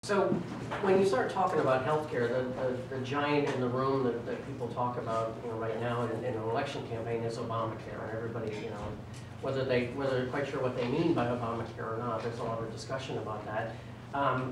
So when you start talking about healthcare, the giant in the room that people talk about, right now in an election campaign is Obamacare, and everybody, whether they're quite sure what they mean by Obamacare or not, there's a lot of discussion about that.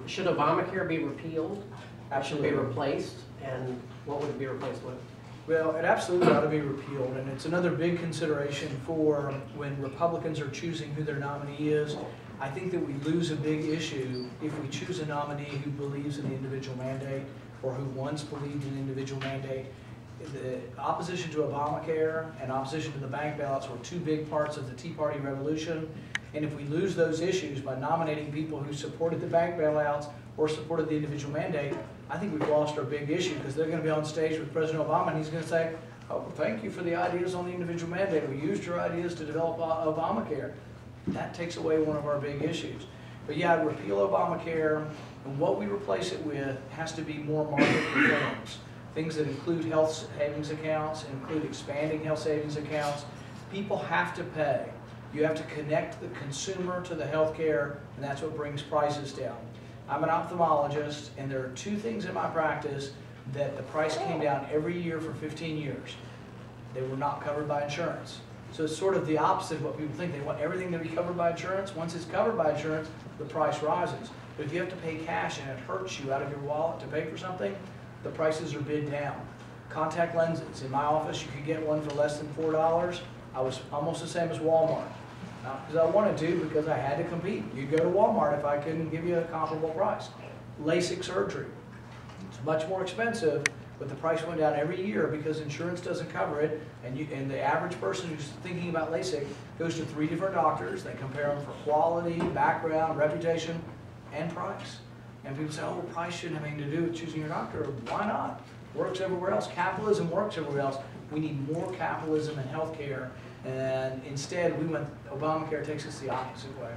Should Obamacare be repealed? Absolutely. Should it be replaced? And what would it be replaced with? Well, it absolutely ought to be repealed, and it's another big consideration for when Republicans are choosing who their nominee is. I think that we lose a big issue if we choose a nominee who believes in the individual mandate or who once believed in the individual mandate. The opposition to Obamacare and opposition to the bank bailouts were two big parts of the Tea Party revolution. And if we lose those issues by nominating people who supported the bank bailouts or supported the individual mandate, I think we've lost our big issue, because they're going to be on stage with President Obama and he's going to say, oh, well, thank you for the ideas on the individual mandate. We used your ideas to develop Obamacare. That takes away one of our big issues. But yeah, repeal Obamacare, and what we replace it with has to be more market reforms. Things that include health savings accounts, include expanding health savings accounts. People have to pay. You have to connect the consumer to the health care, and that's what brings prices down. I'm an ophthalmologist, and there are two things in my practice that the price came down every year for 15 years. They were not covered by insurance. So it's sort of the opposite of what people think. They want everything to be covered by insurance. Once it's covered by insurance, the price rises. But if you have to pay cash and it hurts you out of your wallet to pay for something, the prices are bid down. Contact lenses. In my office, you could get one for less than $4. I was almost the same as Walmart. Not because I wanted to, because I had to compete. You'd go to Walmart if I couldn't give you a comparable price. LASIK surgery. It's much more expensive, but the price went down every year because insurance doesn't cover it, and the average person who's thinking about LASIK goes to 3 different doctors. They compare them for quality, background, reputation, and price. And people say, oh, price shouldn't have anything to do with choosing your doctor. Why not? Works everywhere else. Capitalism works everywhere else. We need more capitalism in healthcare, and instead Obamacare takes us the opposite way.